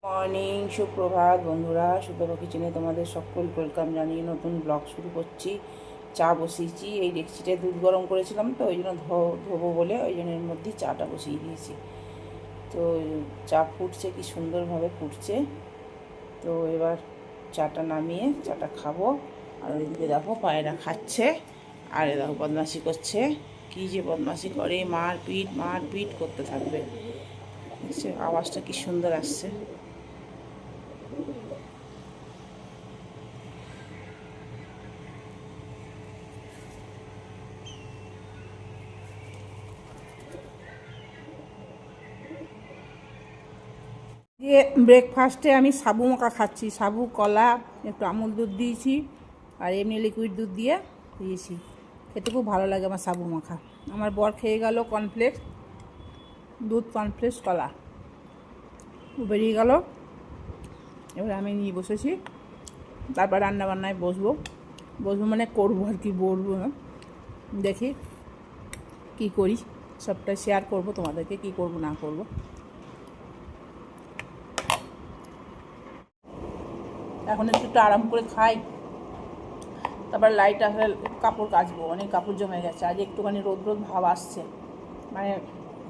Morning, সুপ্রভাত বন্ধুরা। সুতপা কিচেনে তোমাদের সকল ওয়েলকাম জানিয়ে নতুন ব্লগ শুরু করছি। চা বসিয়েছি, এই ডেকচিটায় দুধ গরম করেছিলাম তো ওই জন্য ধোবো বলে ওই জন্য এর মধ্যেই চাটা বসিয়ে দিয়েছি। তো চা ফুটছে, কি সুন্দরভাবে ফুটছে। তো এবার চাটা নামিয়ে চাটা খাবো। আর ওইদিকে দেখো পায়রা খাচ্ছে, আর দেখো বদমাশি করছে। কী যে বদমাশি করে, মারপিট করতে থাকবে। আওয়াজটা কি সুন্দর আসছে। দিয়ে ব্রেকফাস্টে আমি সাবু মাখা খাচ্ছি। সাবু, কলা, একটু আমুল দুধ দিয়েছি আর এমনি লিকুইড দুধ দিয়ে দিয়েছি। খেতে খুব ভালো লাগে আমার সাবু মাখা। আমার বর খেয়ে গেল কর্নফ্লেক্স, দুধ, কর্নফ্লেক্স, কলা, বেরিয়ে গেল। এবার আমি নিয়ে বসেছি, তারপর রান্নাবান্নায় বসবো মানে করবো আর কি, বলবো না। দেখি কি করি, সবটাই শেয়ার করব তোমাদেরকে, কি করব না করব। এখন একটু আরাম করে খাই, তারপর লাইট আসলে কাপড় কাচবো। অনেক কাপড় জমে গেছে। আজ একটুখানি রোদ ভাব আসছে, মানে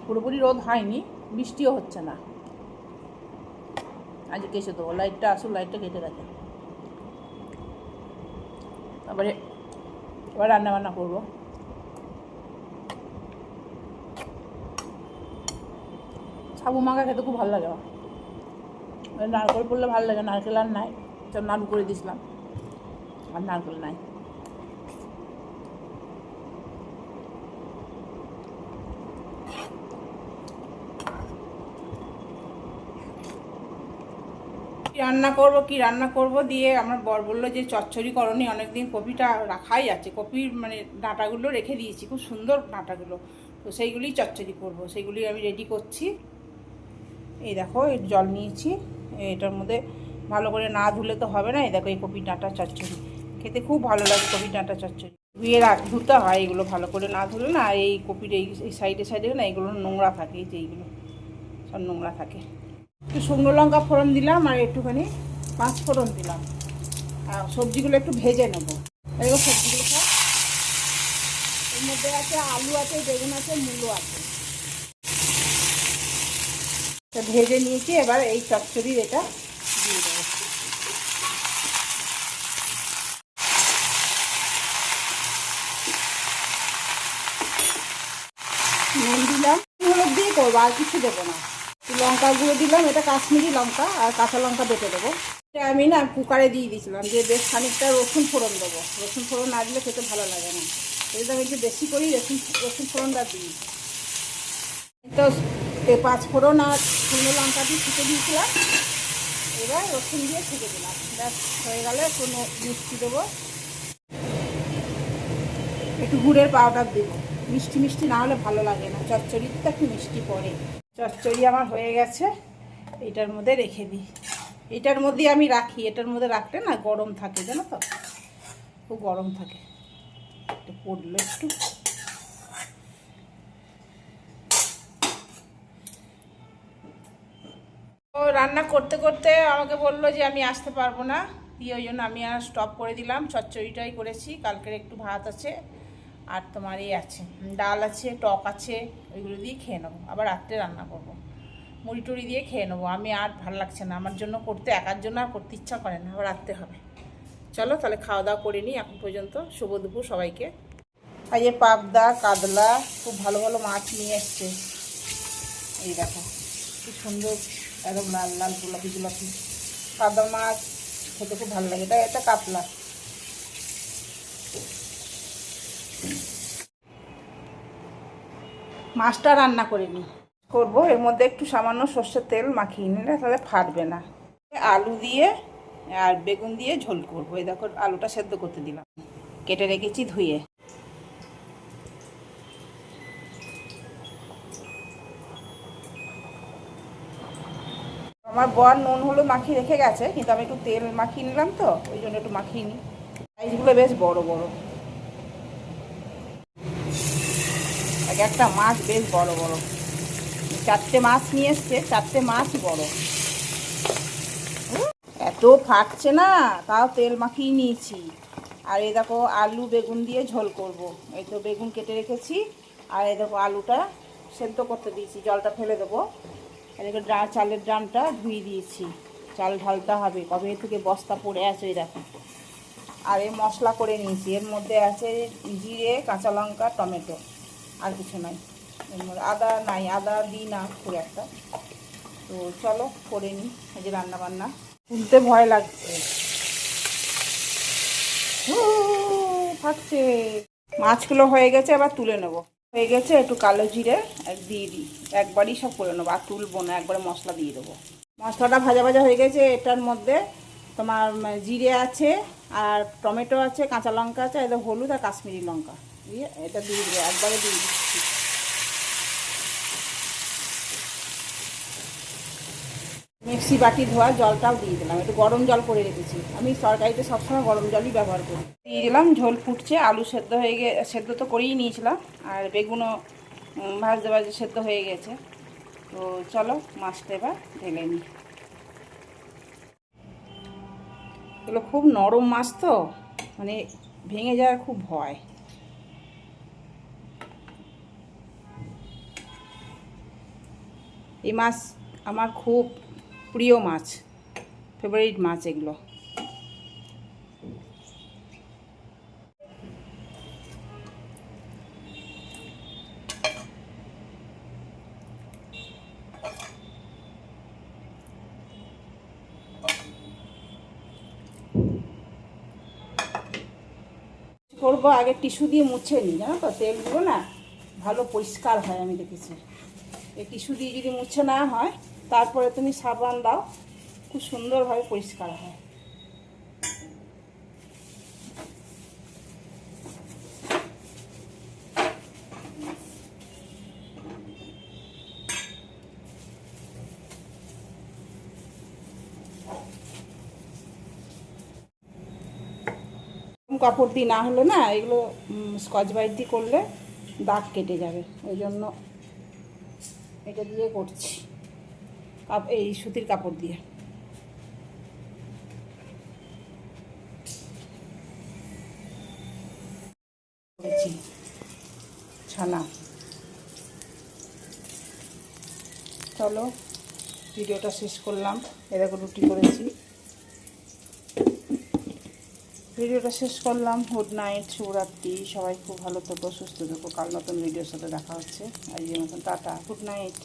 পুরোপুরি রোদ হয়নি, বৃষ্টিও হচ্ছে না। আজ কেসে দেবো, লাইটটা আসুন, লাইটটা কেটে গেছে। তারপরে এবার রান্নাবান্না করবো। সাবু মাখা খেতে খুব ভালো লাগে। নারকেল পড়লে ভালো লাগে, নারকেল আর নাই, তো নাড়ু করে দিয়েছিলাম, আর নারকেল নাই। কি রান্না করব দিয়ে আমার বর বললো যে চচ্চড়ি করনি, অনেকদিন কপিটা রাখাই আছে, কপির মানে ডাঁটাগুলো রেখে দিয়েছি, খুব সুন্দর ডাঁটাগুলো, তো সেইগুলি চচ্চড়ি করব। সেইগুলি আমি রেডি করছি। এই দেখো, এই জল নিয়েছি, এটার মধ্যে ভালো করে না ধুলে তো হবে না। এই দেখো, এই কপির ডাঁটা চচ্চড়ি খেতে খুব ভালো লাগে। কপির ডাঁটা চচ্চড়ি ধুয়ে ধুতে হয়, এগুলো ভালো করে না ধুলে না, এই কপির এই সাইডে না, এগুলো নোংরা থাকে, এই যে এইগুলো সব নোংরা থাকে। একটু শুকনো লঙ্কা ফোড়ন দিলাম আর একটুখানি 5 ফোড়ন দিলাম, আর সবজিগুলো একটু ভেজে নেবো। এবার সবজিগুলো সব এর মধ্যে আছে, আলু আছে, বেগুন আছে, মূলো আছে, ভেজে নিয়েছি। এবার এই চচ্চড়ির এটা দিয়ে দেবো। নুন দিলাম, হলুদ দিয়ে করবো, আর কিছু দেবো না। লঙ্কা গুঁড়ো দিলাম, এটা কাশ্মীরি লঙ্কা, আর কাঁচা লঙ্কা বেটে দেবো। এটা আমি না কুকারে দিয়ে দিয়েছিলাম, যে বেশ খানিকটা রসুন ফোড়ন দেবো। রসুন ফোড়ন না দিলে খেতে ভালো লাগে না, এটা আমি একটু বেশি করি রসুন ফোড়নটা দিই। তো 5 ফোড়ন আর শুকনো লঙ্কা দিয়ে ছেঁকে দিয়েছিলাম, এবার রসুন দিয়ে ছেঁকে দিলাম। ব্যাস হয়ে গেলে কোনো মিষ্টি দেবো, একটু গুড়ের পাউডার দেবো। মিষ্টি না হলে ভালো লাগে না, চচ্চড়িতে তো একটু মিষ্টি পড়ে। চচ্চড়ি আমার হয়ে গেছে, এটার মধ্যে রেখে দিই। এটার মধ্যে আমি রাখি, এটার মধ্যে রাখলে না গরম থাকে, জানো তো, খুব গরম থাকে। একটু পড়লো একটু। ও রান্না করতে করতে আমাকে বললো যে আমি আসতে পারবো না, দিয়ে ওই জন্য আমি আর স্টপ করে দিলাম। চচ্চড়িটাই করেছি, কালকের একটু ভাত আছে, আর তোমার এই আছে, ডাল আছে, টক আছে, ওইগুলো দিয়ে খেয়ে নেবো। আবার রাত্রে রান্না করবো, মুড়ি টুড়ি দিয়ে খেয়ে নেবো। আমি আর ভালো লাগছে না আমার জন্য করতে, একার জন্য আর করতে ইচ্ছা করে না, আবার রাখতে হবে। চলো তাহলে খাওয়া দাওয়া করে নিই। এখন পর্যন্ত শুভ দুপুর সবাইকে। আর এই পাবদা, কাতলা, খুব ভালো ভালো মাছ নিয়ে এসছে। এই দেখো কি সুন্দর, একদম লাল লাল গোলাপি গোলাপি পাবদা মাছ, খেতে খুব ভালো লাগে। এটা কাতলা। মাছটা রান্না করে নিই, করবো। এর মধ্যে একটু সামান্য সর্ষের তেল মাখিয়ে নিলে তাহলে ফাটবে না। আলু দিয়ে আর বেগুন দিয়ে ঝোল করবো। এই দেখো, আলুটা সেদ্ধ করতে দিলাম, কেটে রেখেছি ধুয়ে। আমার বর নুন হলুদ মাখিয়ে রেখে গেছে, কিন্তু আমি একটু তেল মাখিয়ে নিলাম, তো ওই জন্য একটু মাখিয়ে নিই। সাইজগুলো বেশ বড় বড়, এক একটা মাছ বেশ বড় বড়। 4টে মাছ নিয়ে এসছে, 4টে মাছ বড়। এত ফাটছে না, তাও তেল মাখিয়ে নিয়েছি। আর এই দেখো আলু বেগুন দিয়ে ঝোল করব। এই তো বেগুন কেটে রেখেছি, আর এই দেখো আলুটা সেদ্ধ করতে দিয়েছি, জলটা ফেলে দেবো। এদিকে চালের ড্রামটা ধুয়ে দিয়েছি, চাল ঢালতে হবে, কবে থেকে বস্তা পড়ে আছে এই দেখো। আর এই মশলা করে নিয়েছি, এর মধ্যে আছে জিরে, কাঁচা লঙ্কা, টমেটো, আর কিছু নাই। এর মধ্যে আদা নাই, আদা দিই না খুব একটা। তো চলো করে নিই। এই যে রান্না বান্না, তুলতে ভয় লাগছে, থাকছে। মাছগুলো হয়ে গেছে, আবার তুলে নেবো। হয়ে গেছে, একটু কালো জিরে দিয়ে দিই, একবারই সব করে নেবো, আর তুলবো না, একবারে মশলা দিয়ে দেবো। মশলাটা ভাজা ভাজা হয়ে গেছে। এটার মধ্যে তোমার জিরে আছে, আর টমেটো আছে, কাঁচা লঙ্কা আছে, এটা হলুদ আর কাশ্মীরি লঙ্কা দিয়ে এটা দিয়ে দেবো, একবারে দিয়ে দিচ্ছি। মিক্সি বাটি ধোয়া জলটাও দিয়ে দিলাম, একটু গরম জল করে রেখেছি, আমি তরকারিতে সবসময় গরম জলই ব্যবহার করি। দিয়ে দিলাম, ঝোল ফুটছে, আলু সেদ্ধ হয়ে সেদ্ধ তো করেই নিয়েছিলাম, আর বেগুনও ভাজতে ভাজতে সেদ্ধ হয়ে গেছে। তো চলো মাছটা এবার ঢেলে নিই। এগুলো খুব নরম মাছ তো, মানে ভেঙে যাওয়ার খুব ভয়। এই মাছ আমার খুব প্রিয় মাছ, ফেভারিট মাছ এগুলো। করবো আগে টিস্যু দিয়ে মুছে নিই, জানো তো, তেলগুলো না ভালো পরিষ্কার হয়, আমি দেখেছি। এই টিস্যু দিয়ে যদি মুছে না হয়, তারপরে তুমি সাবান দাও, খুব সুন্দরভাবে পরিষ্কার হয়। কাপড় দিয়ে না হলে না, এগুলো স্কচ ব্রাইট দিয়ে করলে দাগ কেটে যাবে, ওই জন্য এটা দিয়ে করছি, এই সুতির কাপড় দিয়ে। করেছি ছানা। চলো ভিডিওটা শেষ করলাম, এরকম রুটি করেছি, ভিডিওটা শেষ করলাম। গুড নাইট, শুভরাত্রি, সবাই খুব ভালো থেকো, সুস্থ থেকো। কাল নতুন ভিডিওর সাথে দেখা হচ্ছে। আজকের মতন টাটা, গুড নাইট।